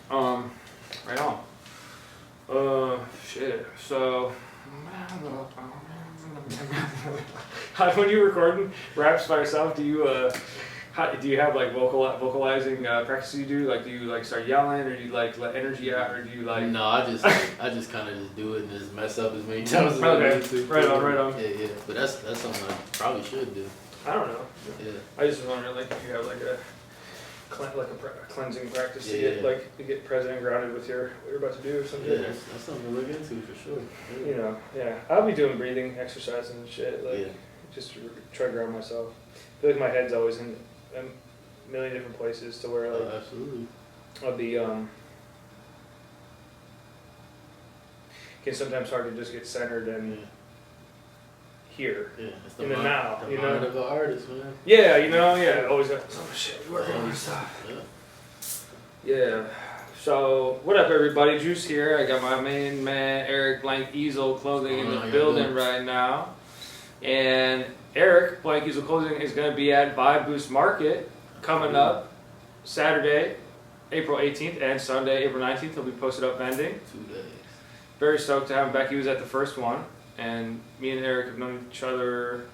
Right on. Shit. So, when you recording raps by yourself, do you do you have like vocalizing practices you do? Like, do you like start yelling, or do you like let energy out, or do you like? No, I just kind of just do it and just mess up as many times as I Okay. need to. Right on. Yeah. But that's something I probably should do. I don't know. Yeah. I just was wondering, like, if you have like a cleansing practice to get to get present and grounded with what you're about to do or something. Yeah, that's something to look into for sure. Yeah. You know, yeah. I'll be doing breathing exercises and shit, like just to try to ground myself. I feel like my head's always in a million different places to where like absolutely. I'll be it's sometimes hard to just get centered and here. Yeah, it's in the now, the you mind know. of an artist, man. Yeah, you know, yeah. Always got shit, working on stuff. Yeah. So, what up, everybody? Juice here. I got my main man, Eric Blank Easel Clothing in the building right now. And Eric Blank Easel Clothing is going to be at Vibe Boost Market coming up Saturday, April 18th, and Sunday, April 19th. He'll be posted up vending. 2 days. Very stoked to have him back. He was at the first one. And me and Eric have known each other,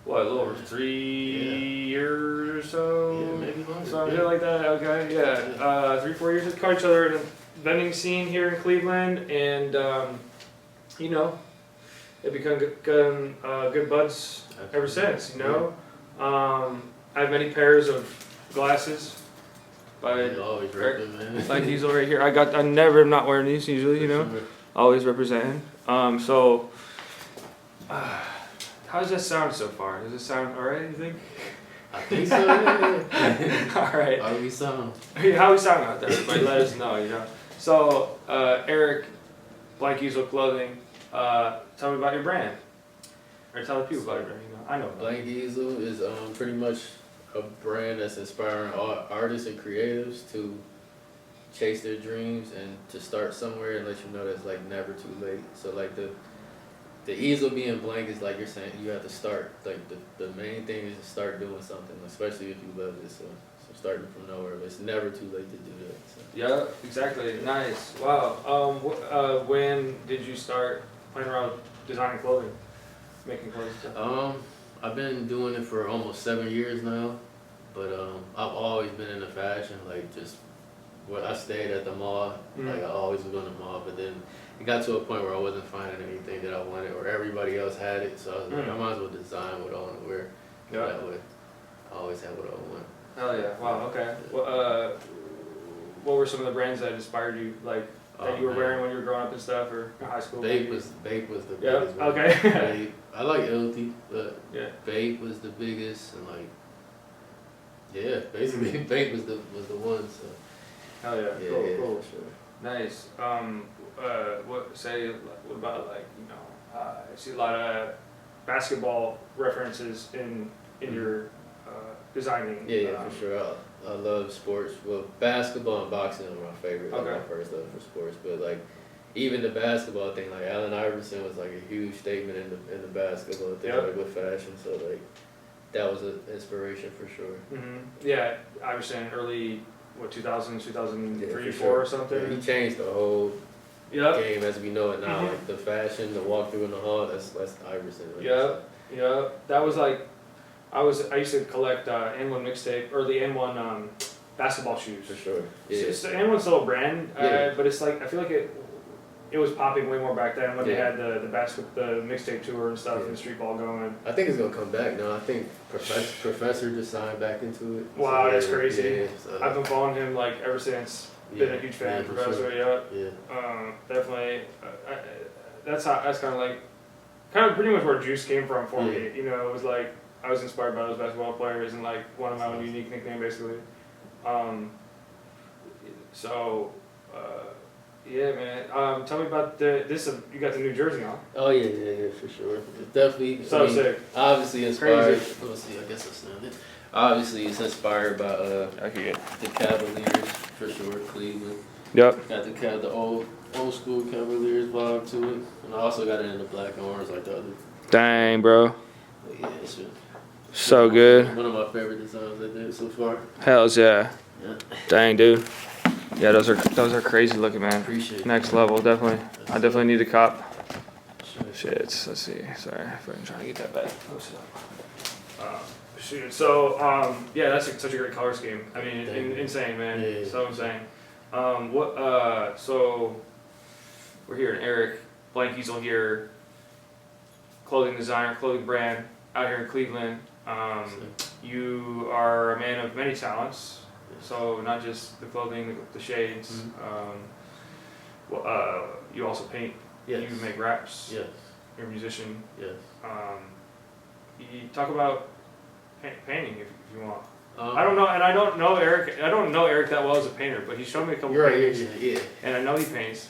what, a little over 3 years or so? Yeah, maybe longer. Something like that, okay, yeah. 3-4 years. We've caught each other in the vending scene here in Cleveland, and, you know, they've become good buds ever since, you know. I have many pairs of glasses by Eric, like these over here. I'm not wearing these usually, you know. Always representing. So, how does that sound so far? Does it sound alright, you think? I think so, yeah. Alright. How do we sound? How we sound out there? Everybody let us know, you know. So, Eric, Blank Easel Clothing, tell me about your brand. Or tell the people about your brand, you know. I know. Blank Easel is pretty much a brand that's inspiring artists and creatives to chase their dreams and to start somewhere and let you know that's like never too late. So like the easel being blank is like you're saying you have to start. Like the main thing is to start doing something, especially if you love it. So starting from nowhere, but it's never too late to do that. So. Yeah, exactly. Nice. Wow. When did you start playing around with designing clothing, making clothes? I've been doing it for almost 7 years now, but I've always been into fashion, like just. Well, I stayed at the mall, like I always was going to the mall, but then it got to a point where I wasn't finding anything that I wanted, or everybody else had it, so I was like, I might as well design what I want to wear. Yeah. That way, I always have what I want. Hell yeah! Wow. Okay. Well, what were some of the brands that inspired you, like that you were wearing when you were growing up and stuff, or in high school? Bape was the biggest one. Okay. Bape. I like Ilty, but Bape was the biggest, and like, basically Bape was the one. So. Hell yeah, cool. Sure. Nice. What about like, you know, I see a lot of basketball references in your designing. Yeah, for sure. I love sports. Well, basketball and boxing are my favorite. Like my first love for sports, but like even the basketball thing, like Allen Iverson was like a huge statement in the basketball thing, like with fashion. So like that was an inspiration for sure. Yeah, Iverson early. What, 2000, 2003, 4 or something? Yeah, he changed the whole game as we know it now. Like the fashion, the walkthrough in the hall, that's Iverson. Like That was like, I used to collect N1 mixtape, or the N1 basketball shoes. For sure. Yeah. It's the N1's still a brand, but it's like, I feel like it was popping way more back then when they had the mixtape tour and stuff and street ball going. I think it's gonna come back now. I think Professor just signed back into it. Wow, so that's crazy. So. I've been following him like ever since. Been a huge fan of Professor. Sure. Definitely. That's kind of pretty much where Juice came from for me. You know, it was like I was inspired by those basketball players and like one of my own unique nickname basically. Yeah, man. Tell me about this. You got the New Jersey on. Oh yeah, for sure. It's definitely sick. Obviously inspired. Crazy. Let's see. I guess that's not it. Obviously, it's inspired by the Cavaliers for sure. Cleveland. Yep. Got the old school Cavaliers vibe to it, and I also got it in the black and orange like the other. Dang, bro. But yeah, it's so good. One of my favorite designs I did so far. Hells yeah. Dang, dude. Yeah, those are crazy looking, man. Appreciate it. Next level, definitely. I definitely need to cop. Sure. Shit, let's see. Sorry, I'm trying to get that back posted up. Shoot. So, yeah, that's such a great color scheme. I mean, insane, man. Yeah. So insane. So we're here in Eric Blank Easel here, clothing designer, clothing brand out here in Cleveland. You are a man of many talents. So not just the clothing, the shades. You also paint. Yes. You make raps. Yes. You're a musician. Yes. You talk about painting if you want. Um, I don't know, and I don't know Eric. I don't know Eric that well as a painter, but he showed me a couple paintings, Yeah. and I know he paints.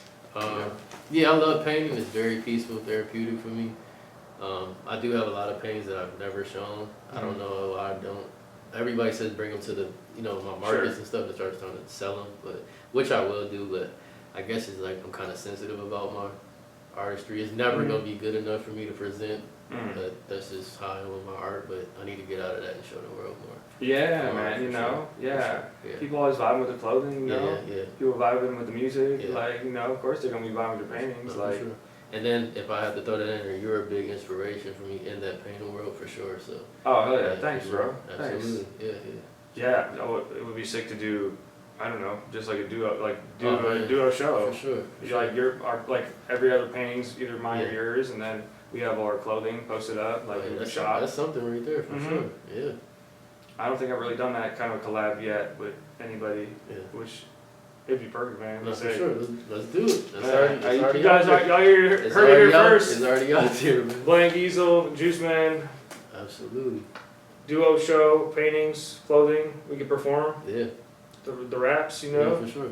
Yeah, I love painting. It's very peaceful, therapeutic for me. I do have a lot of paintings that I've never shown. I don't know why I don't. Everybody says bring them to the, my markets and stuff to start trying to sell them, but which I will do. But I guess it's like I'm kind of sensitive about my artistry. It's never gonna be good enough for me to present. But that's just how I am with my art. But I need to get out of that and show the world more. Yeah, man. Sure. Yeah. Yeah. People always vibe with the clothing. Yeah. People vibing with the music. Yeah. Like, of course they're gonna be vibing with your paintings. No, for sure. And then if I have to throw that in there, you're a big inspiration for me in that painting world for sure. So. Oh hell yeah! Thanks, bro. Absolutely. Thanks. Yeah. It would be sick to do. I don't know, just like a duo, man. duo show. For sure. Like like every other painting's either mine or yours, and then we have all our clothing posted up, like in the shop. That's something right there for sure. Yeah. I don't think I've really done that kind of collab yet with anybody, which it'd be perfect, man. No, for sure. Let's do it. You guys heard it here first. It's already out there, man. Blank Easel, Juice Man, Absolutely. duo show, paintings, clothing. We could perform. Yeah. The raps, Yeah, for sure.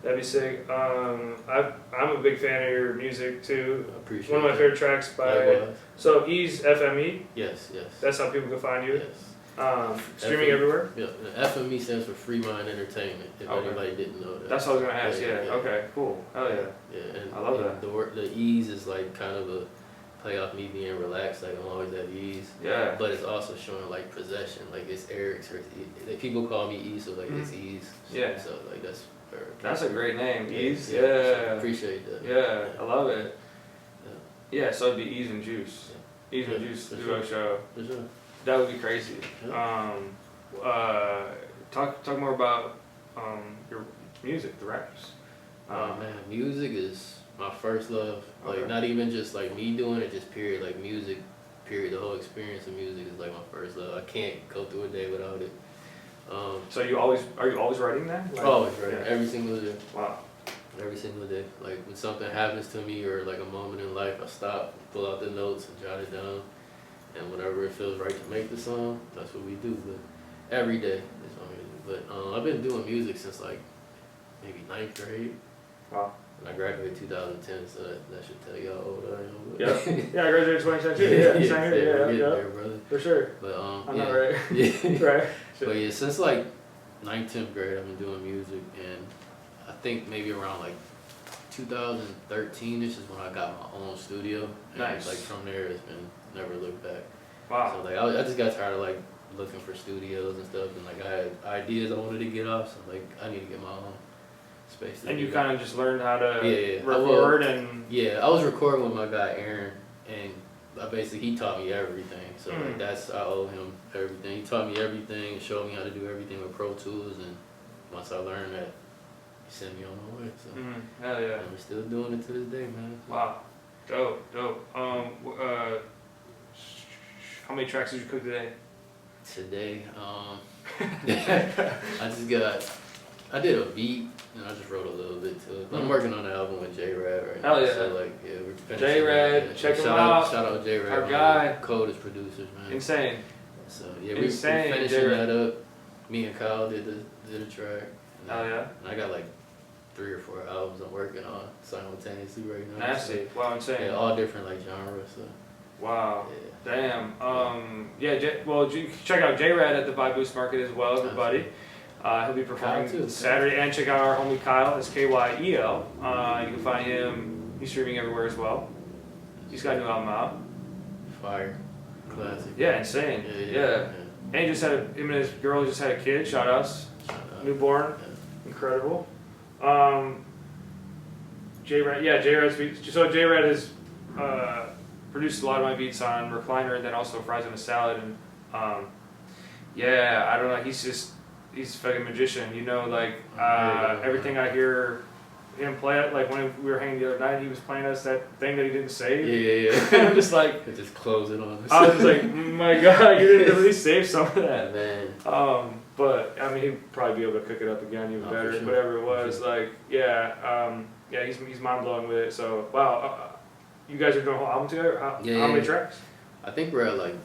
That'd be sick. I'm a big fan of your music too. I appreciate One of my favorite tracks by Likewise. So Ease FME. Yes. That's how people can find you. Yes. Streaming everywhere. Yeah. The FME stands for Free Mind Entertainment. If anybody didn't know that. That's what I was gonna ask. Yeah. Okay. Cool. Hell yeah. Yeah. And I love that. The ease is like kind of a play off me being relaxed. Like I'm always at ease. Yeah. But it's also showing like possession. Like it's Eric's. Like people call me Easel. Like it's Ease. Yeah. So like that's. That's a great name, Ease. Yeah. Appreciate that. Yeah, I love it. Yeah, so it'd be Ease and Juice. Ease and Juice duo show. For sure. That would be crazy. Yeah. Talk more about your music, the raps. Man, music is my first love. Like Okay. not even just like me doing it, just period. Like music, period. The whole experience of music is like my first love. I can't go through a day without it. So are you always writing then? Like, Always writing, every single day. Wow. Every single day. Like when something happens to me or like a moment in life, I stop, pull out the notes and jot it down. And whenever it feels right to make the song, that's what we do. But every day is what we do. But I've been doing music since like maybe 9th grade. Wow. And I graduated 2010, so that should tell you how old I am. Yeah, I graduated 2010 too. Yeah, same here. Yeah, there, brother. for sure. But I'm not right. Yeah. Right. But yeah, since like 9th, 10th grade, I've been doing music, and I think maybe around like 2013, this is when I got my own studio. And Nice. like from there, it's been never looked back. Wow. So like I just got tired of like looking for studios and stuff, and like I had ideas I wanted to get off, so like I need to get my own space. And you kind of just learned how to Yeah. record and. Yeah, I was recording with my guy Aaron, and basically he taught me everything. So like that's I owe him everything. He taught me everything and showed me how to do everything with Pro Tools. And once I learned that, he sent me on my way. So Hell yeah. and we're still doing it to this day, man. Wow. Dope. How many tracks did you cook today? Today, I did a beat and I just wrote a little bit to it. I'm working on an album with J-Rad right now. Hell yeah. So like, yeah, we're finishing J-Rad, that. check him Shout out. Shout out J-Rad. Our guy. Code is producers, man. Insane. So yeah, we're Insane, finishing J-Rad. that up. Me and Kyle did the track. Hell yeah. And I got like 3 or 4 albums I'm working on simultaneously right now. Nasty. Wow, insane. Yeah, all different like genres. So Wow. yeah. Damn. Check out J-Rad at the Vibe Boost Market as well, everybody. He'll be performing Kyle too. Saturday, and check out our homie Kyle. It's Kyel. You can find him. He's streaming everywhere as well. He's got a new album out. Fire. Classic. Yeah, insane. Yeah. And him and his girl just had a kid. Shout outs. Shout out. Newborn. Incredible. J-Rad, yeah, J-Rad's beats. So J-Rad has produced a lot of my beats on Recliner and then also Fries on a Salad. And yeah, I don't know, he's a fucking magician, you know, like everything I hear him play it, like when we were hanging the other night, he was playing us that thing that he didn't save. Yeah. And I'm just like, just close it on us. I was just like, my God, you didn't at least save some of that. Man. But I mean, he'd probably be able to cook it up again even better, sure. whatever it was. Like, yeah, he's mind blowing with it. So wow, you guys are doing a whole album together. How many tracks? I think we're at like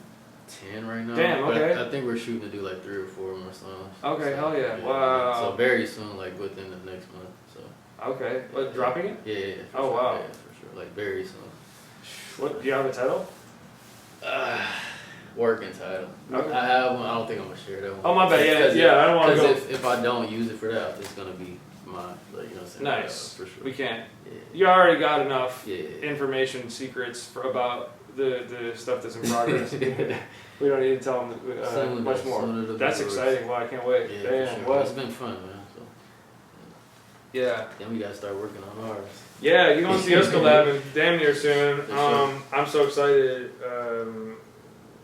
10 right now. Damn, okay. But I think we're shooting to do like 3 or 4 more songs. Okay, so, hell yeah. Wow. So very soon, like within the next month. So. Okay, what, dropping it? Yeah. Oh sure. wow. Yeah, for sure. Like very soon. What, do you have a title? Working title. Okay. I have one. I don't think I'm gonna share that one. Oh my bad. Yeah. I don't want to go. Because if I don't use it for that, it's gonna be mine. Like, you know what I'm saying? Nice. For sure. We can't. Yeah. You already got enough Yeah. information, secrets about the stuff that's in progress. We don't need to tell them much more. That's exciting. Wow, I can't wait. Yeah, Damn, sure. what? It's been fun, man. So. Yeah. Then we gotta start working on ours. Yeah, you're gonna see us collab damn near soon. Sure. I'm so excited.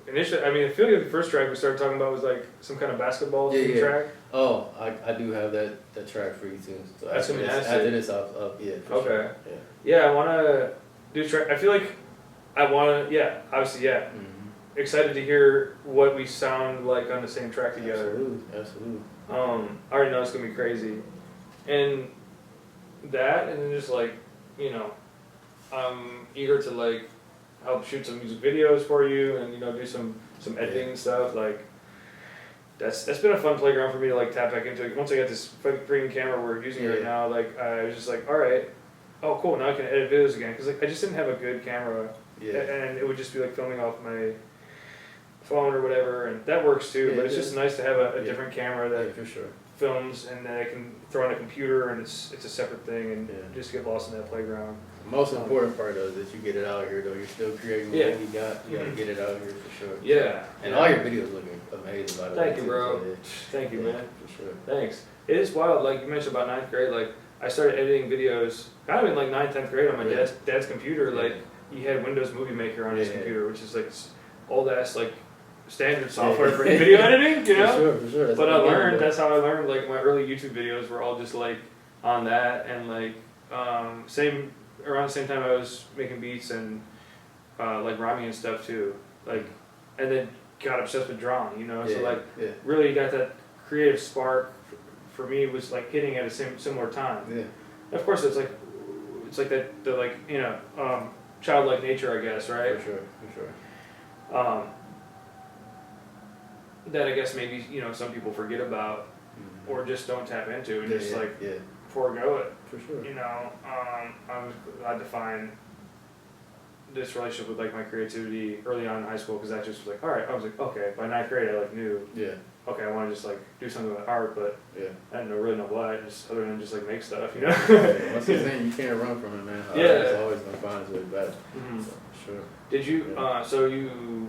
Initially, I mean, I feel like the first track we started talking about was like some kind of basketball track. Oh, I do have that track for you too. So That's gonna be nice. After this, yeah. For Okay. Sure. Yeah, I wanna do track. I feel like I wanna. Yeah, obviously, yeah. Mm-hmm. Excited to hear what we sound like on the same track together. Absolutely. I already know it's gonna be crazy, and that, and then just like, you know, I'm eager to like help shoot some music videos for you, and you know, do some editing and stuff. Like, that's been a fun playground for me to like tap back into. Once I got this freaking camera we're using right now, like I was just like, all right, oh cool, now I can edit videos again, because like I just didn't have a good camera, and it would just be like filming off my phone or whatever, and that works too. But it's just nice to have a different camera that for sure films, and then I can throw on a computer, and it's a separate thing, and just get lost in that playground. The most important part though is that you get it out here though. You're still creating what you got. You gotta get it out here for sure. Yeah. And all your videos looking amazing by the way. Thank you, bro. So, Thank you, man. For sure. Thanks. It is wild, like you mentioned about 9th grade, like I started editing videos kind of in like 9th, 10th grade on my dad's computer. Like he had Windows Movie Maker on his computer, which is like old ass like standard software for video editing, you know? For sure. But that's how I learned, like my early YouTube videos were all just like on that, and like around the same time I was making beats and like rhyming and stuff too. Like, and then got obsessed with drawing, you know? So like really got that creative spark for me was like hitting at a similar time. Yeah. Of course it's like that the like, you know, childlike nature, I guess, right? For sure. That I guess maybe, you know, some people forget about or just don't tap into, and just forego it. For sure. You know, I'm glad to find this relationship with like my creativity early on in high school, because that just was like, all right, I was like, okay, by 9th grade I like knew, okay, I want to just like do something with art, but I didn't really know what, just other than just like make stuff, you know. That's the thing, you can't run from it, man. It's always gonna find its way back. So, for sure. Did you? So you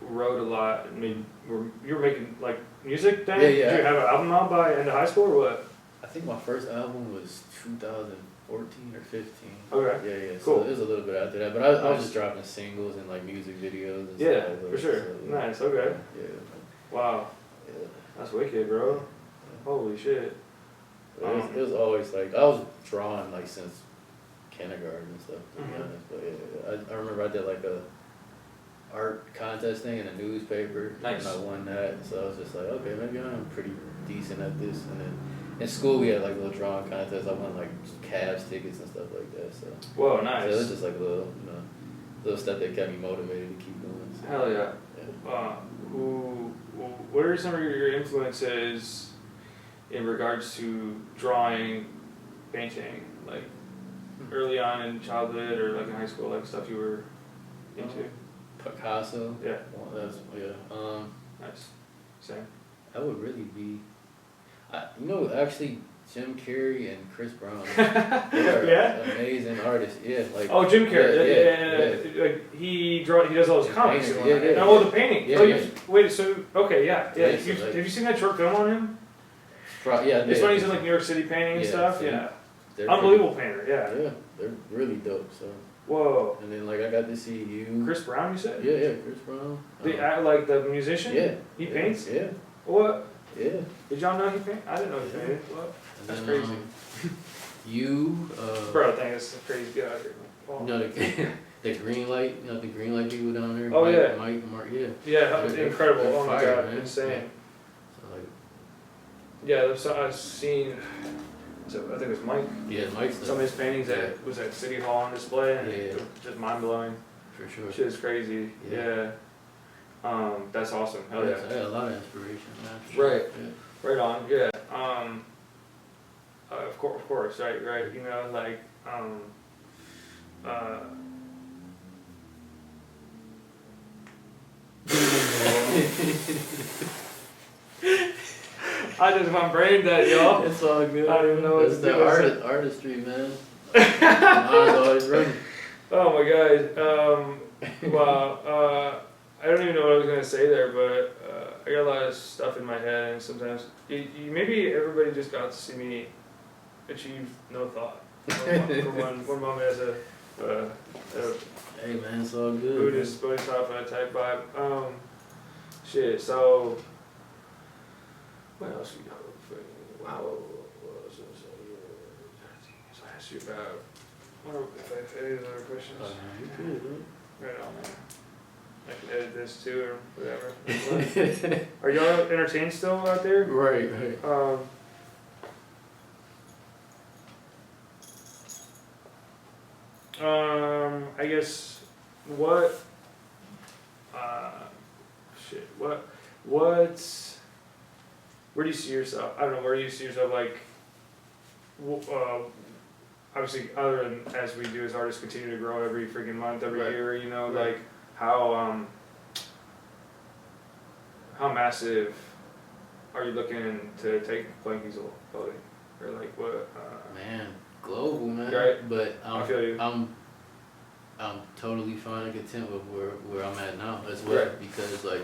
wrote a lot. I mean, you were making like music then? Did you have an album out by end of high school or what? I think my first album was 2014 or 15. Okay. Yeah. Cool. So it was a little bit after that, but I was just dropping singles and like music videos and stuff like that. For sure. So, Nice. Okay. Yeah. Wow. Yeah. That's wicked, bro. Holy shit. It was always like, I was drawing like since kindergarten and stuff, to be honest. But I remember I did like a art contest thing in a newspaper. Nice. And I won that, so I was just like, okay, maybe I'm pretty decent at this. And then in school we had like little drawing contests. I won like Cavs tickets and stuff like that. So whoa, nice. So it was just like little stuff that kept me motivated to keep going. So, hell yeah. What are some of your influences in regards to drawing, painting, like early on in childhood or like in high school, like stuff you were into? Picasso. Yeah. Well, nice. Same. That would really be, actually Jim Carrey and Chris Brown. They're amazing artists. Yeah, like. Oh, Jim Carrey. Like he does all his comics. The painting. Yeah, Wait, so okay, yeah. Yeah, have you seen that short film on him? Yeah, It's funny he's in like New York City painting and stuff. so Yeah, they're unbelievable painter. Yeah. Yeah, they're really dope. So. Whoa. And then like I got to see you. Chris Brown, you said? Yeah, Chris Brown. Like the musician? Yeah. He paints? Yeah. What? Yeah. Did y'all know he painted? I didn't know he painted. What? That's then, crazy. You. Bro, I think it's crazy. Get out of here. Oh. You know the green light. You know the green light people down there. Oh, yeah. Mike, Mark. Yeah. Yeah, incredible. They're Oh my fire, god, man. insane. So like. Yeah, I've seen. So I think it was Mike. Yeah, Mike's Some of his paintings that was at City Hall on display, and Yeah. it was just mind blowing. For sure. Shit is crazy. Yeah. That's awesome. Hell yeah. I had a lot of inspiration, man. For sure. Right. Yeah. Right on. Yeah. Of course. Right. You know, like I just my brain dead, y'all. It's all good. I don't even know what It's to the do. artistry, man. Mine's always running. Oh my god. Wow. I don't even know what I was gonna say there, but I got a lot of stuff in my head, and sometimes maybe everybody just got to see me achieve no thought for one moment as a Hey man, it's all good. Buddhist bodhisattva type vibe. Shit. So what else we got? Wow. What else was so I asked you about. I wonder if I have any other questions. You good, man. Right on, man. I can edit this too, or whatever. Are y'all entertained still out there? Right. I guess what's where do you see yourself? I don't know. Where do you see yourself? Like, obviously, other than as we do as artists, continue to grow every freaking month, every Right. year. You know, Right. like how massive are you looking to take Blank Easel clothing, or like what? Man, global, man. Right. But I feel you. I'm totally fine and content with where I'm at now as well. Right. Because like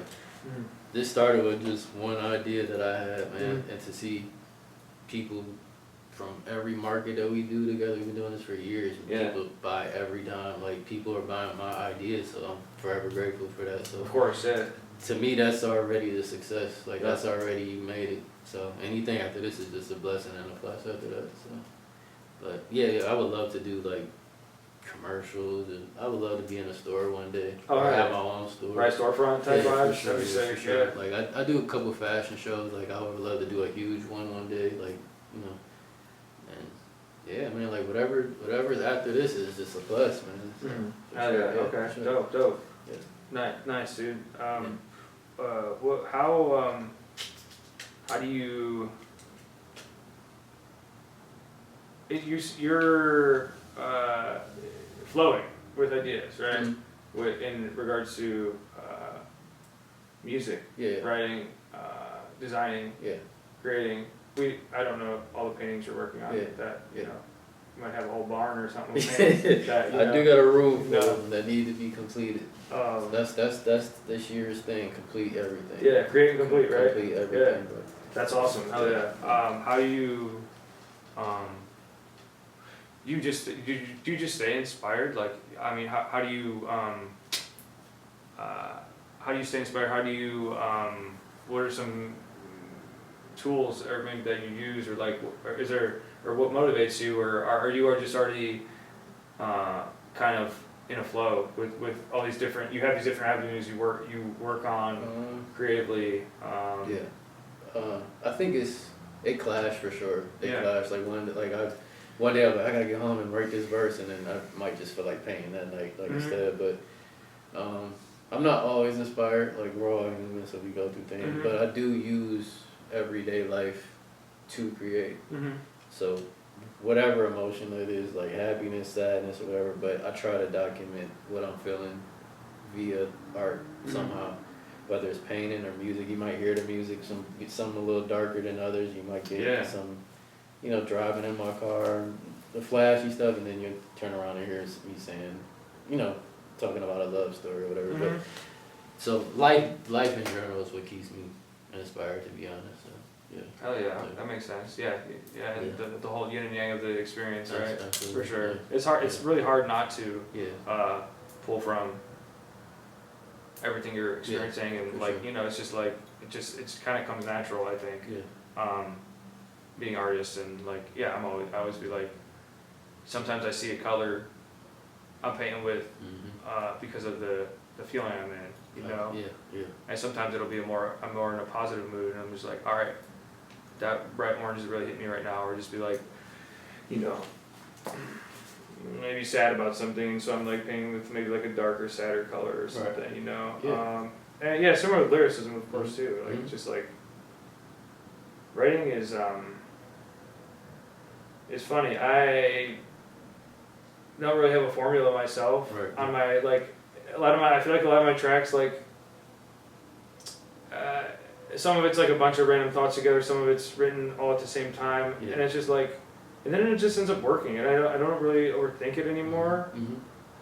this started with just one idea that I had, man, and to see people from every market that we do together, we've been doing this for years, and Yeah. people buy every time. Like people are buying my ideas, so I'm forever grateful for that. So Of course, yeah. to me, that's already the success. Like Yeah. that's already you made it. So anything after this is just a blessing and a plus after that. So, but yeah, I would love to do like commercials, and I would love to be in a store one day. Oh, or right. have my own store. Right, storefront type Yeah, vibes. for sure, That'd be yeah, sick, for sure. yeah. Like I do a couple fashion shows. Like I would love to do a huge one day. Like you know, and yeah, man. Like whatever's after this is just a plus, man. So, for Hell sure, yeah. Okay. for sure. Dope. Yeah. Nice, dude. How do you? You're flowing with ideas, right? Mm-hmm. In regards to music, Yeah. writing, designing, Yeah. creating. I don't know all the paintings you're working on. Yeah. That you Yeah. know, you might have a whole barn or something. With paintings that, you I know, do got a room full No. of them that need to be completed. That's this year's thing. Complete everything. Yeah, create and complete, right? Complete everything, bro. That's awesome. Hell yeah. How do you, do you just stay inspired? Like, I mean, how do you stay inspired? How do you, what are some tools or maybe that you use, or like, or is there, or what motivates you, or are you just already, kind of in a flow with all these different, you have these different avenues you work on creatively? I think it clashed for sure. It Yeah. clashed. Like one day I was like, I gotta get home and write this verse, and then I might just feel like painting that night, like instead. But I'm not always inspired. Like we're all human, so we go through things. But I do use everyday life to create. So whatever emotion it is, like happiness, sadness, or whatever. But I try to document what I'm feeling via art somehow. Whether it's painting or music, you might hear the music, some a little darker than others. You might get some, you know, driving in my car, the flashy stuff, and then you turn around and hear me saying, you know, talking about a love story or whatever. But so life in general is what keeps me inspired, to be honest. So. Yeah. Oh yeah, that makes sense. Yeah, and Yeah. the whole yin and yang of the experience, right? Absolutely. For sure. Yeah. It's hard. Yeah. It's really hard not to Yeah. pull from everything you're experiencing, and for like sure. you know, it's just like it's kind of comes natural. I think Yeah. being artists and like yeah, I always be like, sometimes I see a color I'm painting with because of the feeling I'm in, you know. Yeah. And sometimes it'll be I'm more in a positive mood, and I'm just like, all right, that bright orange is really hitting me right now, or just be like, you know, maybe sad about something, so I'm like painting with maybe like a darker, sadder color or something, Right. you know. Yeah. And yeah, similar with lyricism, of course, too. Like it's just like writing is funny. I don't really have a formula myself on my like I feel like a lot of my tracks like some of it's like a bunch of random thoughts together, some of it's written all at the same time, and it's just like, and then it just ends up working, and I don't really overthink it anymore.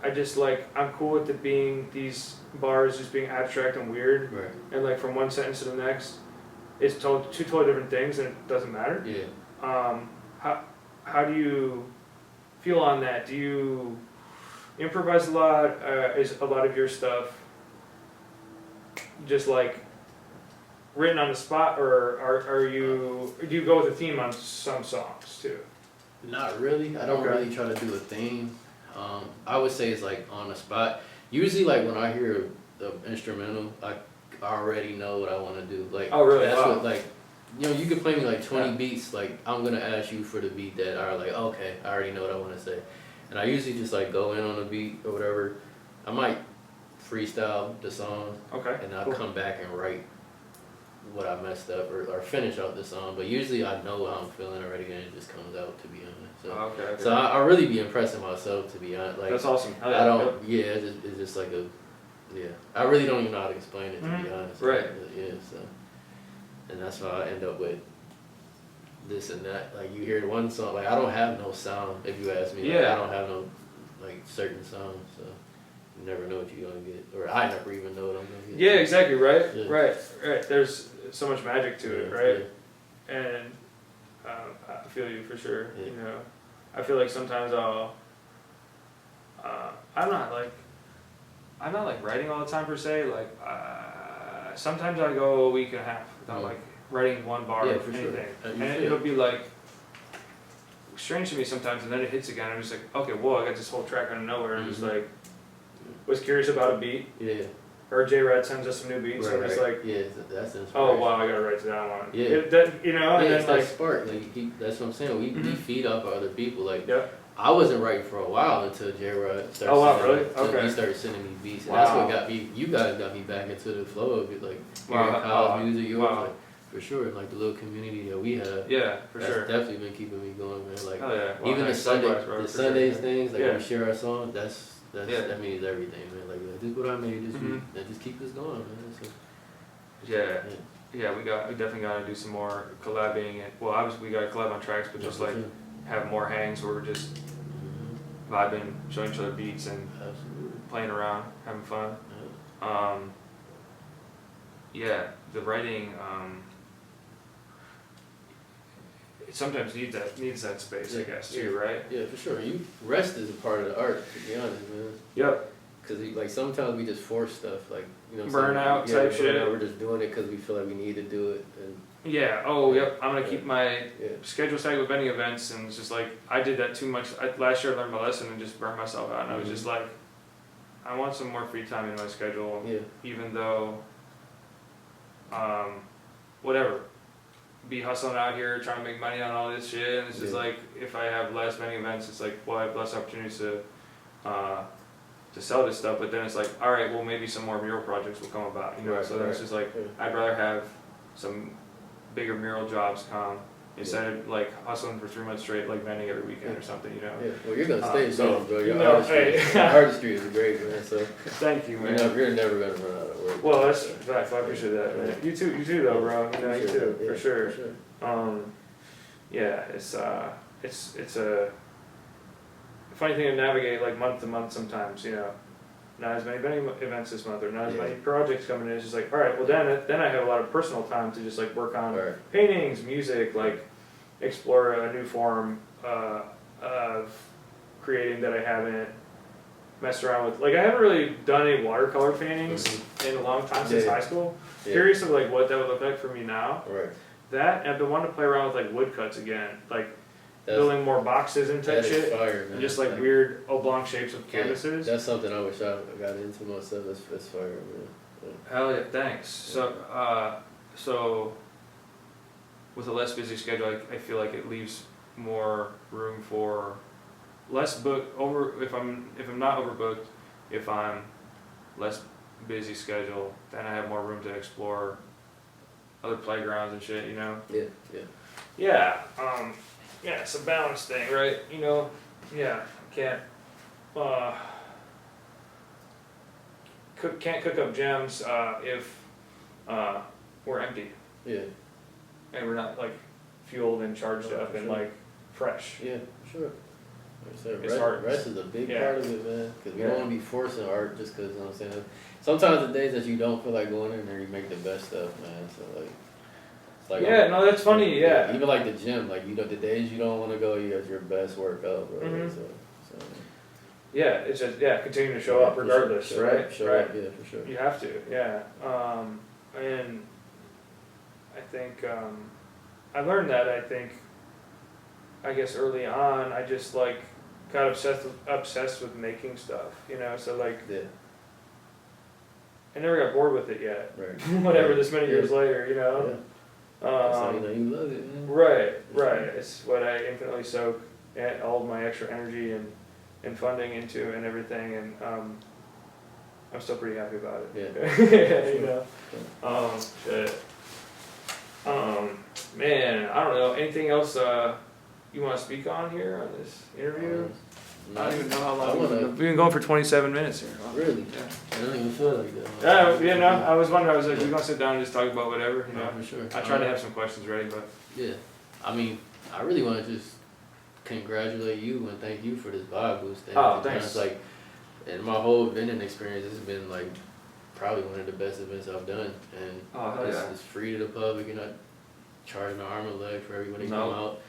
I just like, I'm cool with it being these bars just being abstract and weird, and like from one sentence to the next it's told two totally different things, and it doesn't matter. How do you feel on that? Do you improvise a lot? Is a lot of your stuff just like written on the spot, or do you go with a theme on some songs too? Not really. I don't really try to do a theme. I would say it's like on the spot. Usually, like when I hear the instrumental, I already know what I want to do. Like, oh really? That's wow. what like, you know, you could play me like 20 beats. Like I'm gonna ask you for the beat that are like, okay, I already know what I want to say, and I usually just like go in on the beat or whatever. I might freestyle the song, and I'll come back and write what I messed up or finish out the song. But usually I know how I'm feeling already, and it just comes out, to be honest. So, so I really be impressing myself, to be honest. Like, that's awesome. I don't. Yeah, it's just like a. Yeah, I really don't even know how to explain it, to be honest. Right. Yeah. So, and that's why I end up with this and that. Like you hear one song, like I don't have no sound. If you ask me, like, I don't have no like certain sound. So. You never know what you're gonna get, or I never even know what I'm gonna get. Yeah, exactly. Right. Right. There's so much magic to it, right? And I feel you for sure. You know, I feel like sometimes I'm not like writing all the time per se. Like sometimes I go a week and a half without like writing one bar of anything, and it'll be like strange to me sometimes, and then it hits again. I'm just like, okay, whoa, I got this whole track out of nowhere, and I'm just like. Was curious about a beat. Or J Rad sends us some new beats. So I'm just like, that's inspiration. oh wow, I gotta write to that one. You know, and it's then like spark. Like that's what I'm saying. We feed off of other people. Like I wasn't writing for a while until J Rad started. Oh wow, really? He started sending me beats, and that's what got me. You guys got me back into the flow of it, like hearing Kyle's music. Like, for sure, like the little community that we have. Yeah, for sure. That's definitely been keeping me going, man. Like even the Sundays things, like we share our songs. That means everything, man. Like this is what I made this week. And just keep this going, man. So, we definitely gotta do some more collabing. And well, obviously we gotta collab on tracks, but just like have more hangs where we're just vibing, showing each other beats, and playing around, having fun. The writing. It sometimes needs that space, I guess, too, right? Yeah, for sure. Rest is a part of the art, to be honest, man. Yep. Because like sometimes we just force stuff, like burnout type shit. We're just doing it because we feel like we need to do it. And I'm gonna keep my schedule stacked with vending events, and it's just like I did that too much. Last year I learned my lesson and just burned myself out, and I was just like, I want some more free time in my schedule. Even though, whatever. Be hustling out here trying to make money on all this shit, and it's just like if I have less vending events, it's like well I have less opportunities to sell this stuff, but then it's like all right, well maybe some more mural projects will come about, you know. So then it's just like I'd rather have some bigger mural jobs come instead of like hustling for 3 months straight, like vending every weekend or something, you know. Well, you're gonna stay strong, bro. Your artistry is great, man. So thank you, man. You're never gonna run out of work. Well, that's facts. I appreciate that, man. You too, though, bro. You know, you too, for sure. It's a funny thing to navigate like month to month sometimes, you know. not as many vending events this month, or not as Yeah. many projects coming in. It's just like, all right, well then I have a lot of personal time to just like work on Right. paintings, music, like explore a new form of creating that I haven't messed around with. Like I haven't really done any watercolor paintings in a long time since Yeah. high school. Yeah. Curious of like what that would look like for me now. Right. That, and I've been wanting to play around with like woodcuts again, like That's, building more boxes and type that is shit, fire, man. and just like weird oblong shapes of canvases. That's something I wish I got into myself. That's fire, man. Hell yeah, thanks. So with a less busy schedule, I feel like it leaves more room for less if I'm not overbooked, if I'm less busy schedule, then I have more room to explore other playgrounds and shit, you know? Yeah, yeah. Yeah, yeah, it's a balance thing, right? You know, yeah, can't cook up gems if we're empty Yeah, and we're not like fueled and charged up and Sure. like fresh. yeah, for sure. Like I said, It's hard. rest is a big Yeah. part of it, man. Because we Yeah. don't want to be forcing art just because, you know what I'm saying? Sometimes the days that you don't feel like going in there, you make the best stuff, man. So, like, it's like, Yeah, no, that's funny, yeah. Even like the gym, like, you know, the days you don't want to go, you have your best workout, bro. Mhm. So, Yeah, it's just, continue to show up for regardless, sure. right? Show right. up, yeah, for sure. You have to, yeah. And I think I learned that. I guess early on, I just like got obsessed with making stuff, you know. So like, Yeah, I never got bored with it yet. right. Whatever, this many years later, you know. That's how you know you love it, man. Right. It's what I infinitely soak all of my extra energy and funding into and everything, and I'm still pretty happy about it. Yeah. You know. Shit. Man, I don't know. Anything else you want to speak on here on this interview? I don't even know how long we've been going for 27 minutes here. Really? Yeah. I don't even feel like that. Yeah, no, I was wondering. I was like, we're gonna sit down and just talk about whatever, you know. For sure. I tried to have some questions ready, but Yeah, I mean, I really want to just congratulate you and thank you for this vibe boost thing. Oh, To be thanks. honest, like, in my whole vending experience, this has been like probably one of the best events I've done, and oh hell yeah. it's free to the public. You're not charging an arm and leg for everybody to No. come out.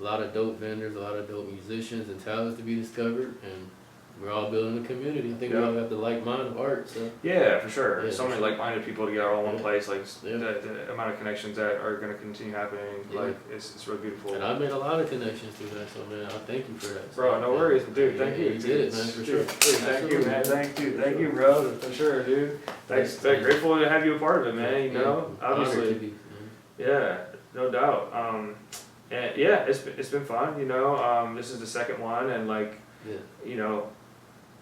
A lot of dope vendors, a lot of dope musicians and talents to be discovered, and we're all building a community. I think we Yeah. all got the like mind of art, so. Yeah, for sure. Yeah, So for many sure. like-minded people together all in one Yeah. place. Like Yeah. the amount of connections that are going to continue happening. Yeah. Like it's really beautiful. And I've made a lot of connections through that, so man, I thank you for that. Bro, no worries, dude. Yeah, Thank you. You did it, man, for sure. Dude, thank you, man. Thank you, For bro. sure. For sure, dude. Thanks. Thanks. Grateful to have you a part of it, man. You know, Yeah, honored to obviously. be, Yeah, no doubt. And yeah, it's been fun. You know, this is the second one, and like, yeah. you know,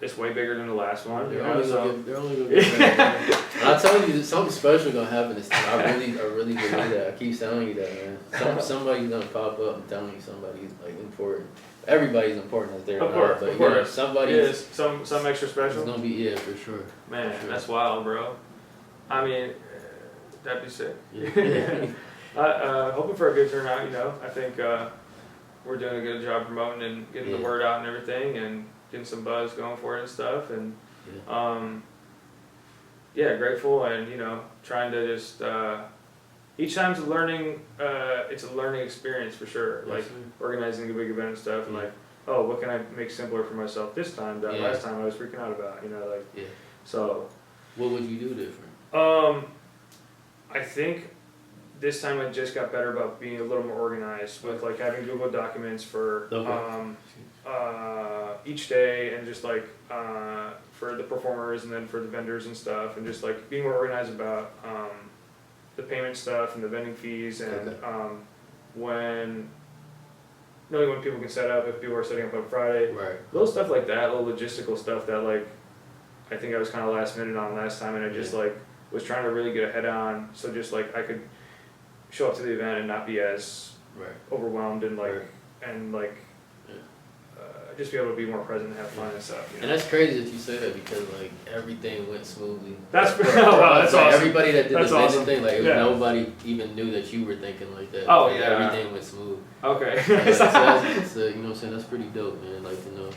it's way bigger than the last one. You They're know, only so. gonna get better, man. And I tell you, something special gonna happen this time. I really believe that. I keep telling you that, man. Somebody's gonna pop up. I'm telling you, somebody's like important. Everybody's important as they're Of not, course, but of you know, course. somebody's Yes, some extra it's special. gonna be for sure. Man, For sure. that's wild, bro. I mean, that'd be sick. Yeah. Hoping for a good turnout, you know. I think we're doing a good job promoting and getting the Yeah. word out and everything, and getting some buzz going for it and stuff. And yeah, grateful, and you know, trying to just each time's a learning. It's a learning experience for sure. Yes, Like sir. organizing a big event and stuff, and Yeah. like, oh, what can I make simpler for myself this time that Yeah. last time I was freaking out about, you know, like. Yeah. So. What would you do different? I think this time I just got better about being a little more organized with like having Google Documents for each day, and just like for the performers and then for the vendors and stuff, and just like being more organized about the payment stuff and the vending fees, and when knowing when people can set up, if people are setting up on Friday, Right. little stuff like that, little logistical stuff that like I think I was kind of last minute on last time, and I just like was trying to really get ahead on, so just like I could show up to the event and not be as Right. overwhelmed and like Right. and like just be able to be more present and have fun and stuff. You know? And that's crazy that you say that because like everything went smoothly. That's For that's like, awesome. everybody that did That's the vending awesome. thing, like Yeah. nobody even knew that you were thinking like that. Oh, Like, yeah. everything went smooth. Okay. So that's, you know what I'm saying? That's pretty dope, man. Like to know.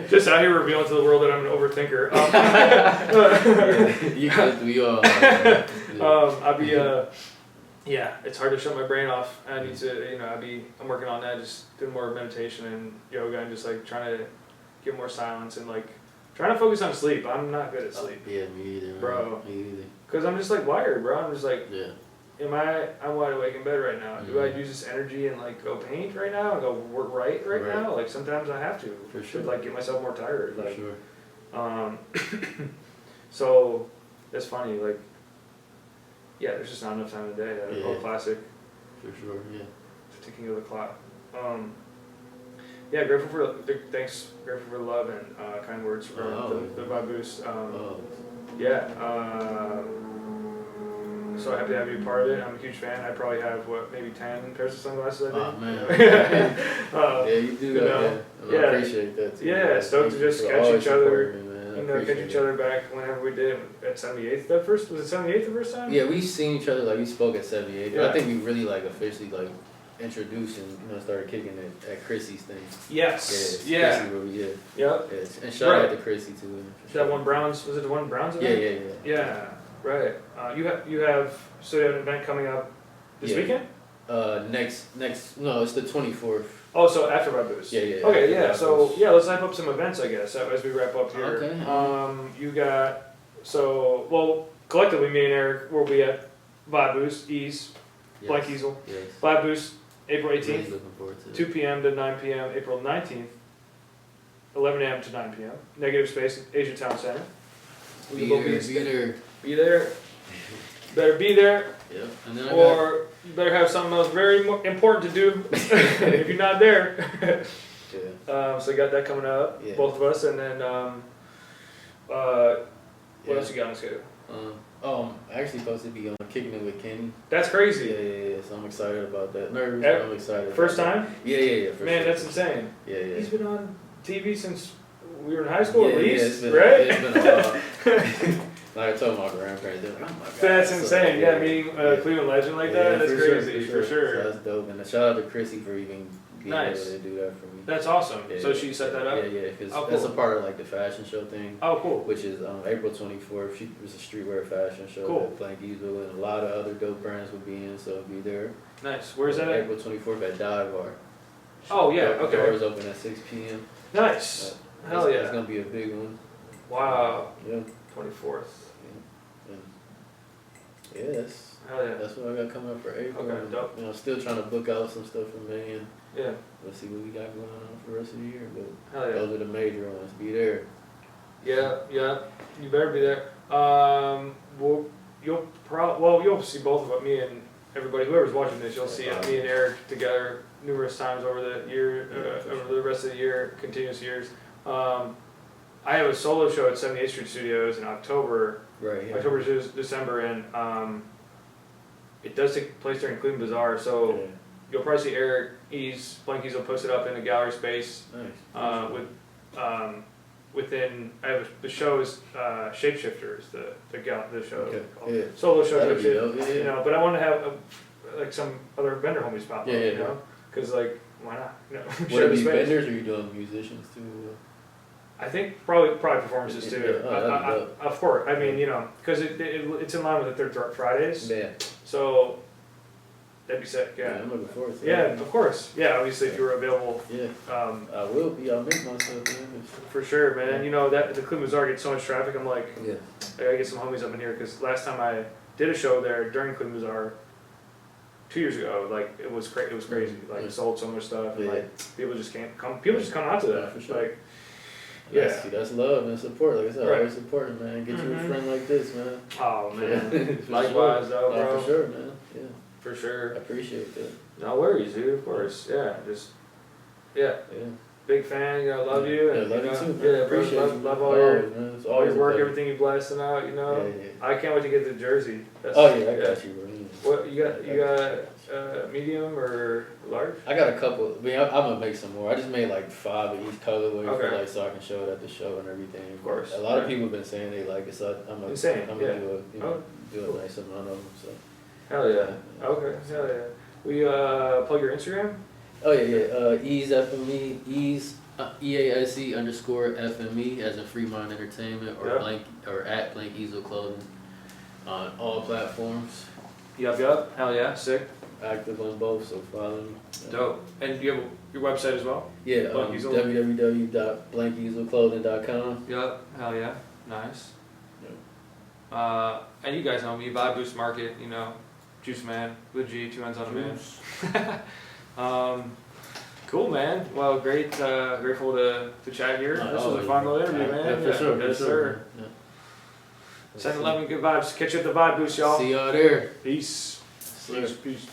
Just out here revealing to the world that I'm an overthinker. Yeah, you could. We all. Yeah. I'd be yeah, it's hard to shut my brain off. I need to, you know, I'm working on that, just doing more meditation and yoga and just like trying to get more silence and like trying to focus on sleep. I'm not good at sleep, Yeah, me either, man. Bro. Me either. cause I'm just like wired, bro. I'm just like, Yeah. I'm wide awake in bed right now. Do I use this energy and like go paint right now and go work right now? Like sometimes I have to. For sure. To like get myself more tired. For Like, sure. so it's funny, like, yeah, there's just not enough time in the day. That Yeah. old classic. For sure. Yeah. Ticking of the clock. Yeah, grateful for the love and kind words from the vibe boost. Yeah. So happy to have you part of it. I'm a huge fan. I probably have maybe 10 pairs of sunglasses. I think. Oh man. Yeah, you do. you know, I appreciate that too. Yeah, man. stoked to Thank you just for catch always each other. supporting me, man. I You know, catch appreciate each it. other back whenever we did at 78th. That first was it 78th the first time? Yeah, we've seen each other, like we spoke at 78. Yeah. I think we really like officially like introduced and started kicking it at Chrissy's thing. Yes. Yeah. Yeah. Chrissy, where we, Yep. yeah. And shout out Right. to Chrissy too. That one Browns, was it the one Browns Yeah, event? yeah. Yeah, right. You have an event coming up this Yeah. weekend? No, it's the 24th. Oh, so after my boost. Yeah, yeah. Okay, after yeah. that So was- yeah, let's hype up some events, I guess, as we wrap up here. Okay. You got collectively, me and Eric will be at Vibe Boost, Yes. Blank Easel. Yes. Vibe Boost, April Really 18th, looking forward to it. 2 p.m. to 9 p.m. April 19th, 11 a.m. to 9 p.m. Negative Space, Asia Town Center. We will Be there. be there. Better be there. Yeah. And then Or you better have something else very important to do if you're not there. Yeah. So you got that coming up, Yeah. both of us, and then what else you got on schedule? I'm actually supposed to be kicking it with Kenny. That's crazy. Yeah. So I'm excited about that. Nervous, Eh, but I'm excited. First about time? that. Yeah. For Man, sure. that's insane. Yeah. He's been on TV since we were in high school, at least, it's been, right? It's been a while. Like I told my grandparents, they're like, oh my god. That's So, insane. Yeah, meeting a Cleveland legend like that, that's crazy, for sure. So that's dope. And shout out to Chrissy for even being Nice. able to do that for me. That's awesome. Yeah, So she set that up? Yeah, because Oh, that's cool. a part of like the fashion show thing, Oh, cool. which is April 24th. She was a streetwear fashion show Cool. at Blank Easel, and a lot of other dope brands will be in, so I'll be there. Nice. Where's that at? April 24th at Dive Bar. Oh, yeah, okay. Doors open at 6 p.m. Nice. Hell It's yeah. gonna be a big one. Wow. Yeah. 24th. Yeah, Hell yeah. that's what I got coming up for April. Okay, And, dope. still trying to book out some stuff for May, and Yeah. let's see what we got going on for the rest of the year. But Hell yeah. those are the major ones. Be there. Yeah. You better be there. You'll see both of me and everybody, whoever's watching this, you'll see me and Eric together numerous times over the year, over the rest of the year, continuous years. I have a solo show at 78th Street Studios in October, Right. Yeah. October to December, and it does take place during Cleveland Bazaar, so Yeah. you'll probably see Eric Blank Easel post it up in a gallery space. Nice. The show is Shapeshifters, the show. Okay. called. Yeah. Solo show, That'd type be shit, dope. Yeah. you know. But I want to have like some other vendor homies pop up, Yeah, you know, because like why not? You know, Would share it the be space. vendors or are you doing musicians too? I think probably performances too. Yeah, that'd be dope. Of course, I mean, you know, because it's in line with the Third Fridays, Yeah. so that'd be sick. Yeah, Yeah. I'm looking forward to Yeah, that. of course. Yeah, obviously if you were available. Yeah. Um, I will be. I'll make myself in. For sure, man. You know that the Cleveland Bazaar gets so much traffic. I'm like, Yeah. I gotta get some homies up in here because last time I did a show there during Cleveland Bazaar 2 years ago, like it was crazy. Like Yeah. sold so much stuff, and Yeah. like people just can't come. People just come out to that. Yeah, for sure. Like, That's, yeah. that's love and support. Like I said, Right. always supporting, man. Get you a Mhm. friend like this, man. Oh man. For Likewise, sure. though, No, bro. for sure, man. Yeah. For I sure. appreciate that. No worries, dude. Of course. Yeah. Just yeah. Yeah. Big fan. You know, love you. Yeah, And, love you you know, too, man. Yeah, bro. Appreciate Love, you. love all your man. It's all always your work, a pleasure. everything you blasting out. You know. Yeah. I can't wait to get to Jersey. That's, Oh yeah, I got you, bro. What you got? You got? medium or large? I got a couple. I mean, I'm gonna make some more. I just made like 5 of each colorway, Okay. for, like, so I can show it at the show and everything. Of course. A lot of Yeah. people have been saying they like it, so I'm gonna Insane, do yeah. a you know, Oh, do cool. a nice amount of them. So. Hell yeah. Okay. Hell yeah. We plug your Instagram. Oh yeah. Ease FME EASE _ FME as in Fremont Entertainment or Yeah. blank or at blank Easel Clothing on all platforms. Yup. Hell yeah. Sick. Active on both, so follow me. Dope. And you have your website as well? Yeah, Blank Easel. www.blankeaselclothing.com. Yup. Hell yeah. Nice. Yep. And you guys know me, Vibe Boost Market, you know, Juice Man, with G, 2 N's on a man. Cool, man. Well, great, grateful to chat here. This was a fun little interview, man. Yeah, for sure. Yes, for sir. sure. Yeah. Send 11 good vibes. Catch you at the Vibe Boost, y'all. See y'all there. Peace. Sir. Peace.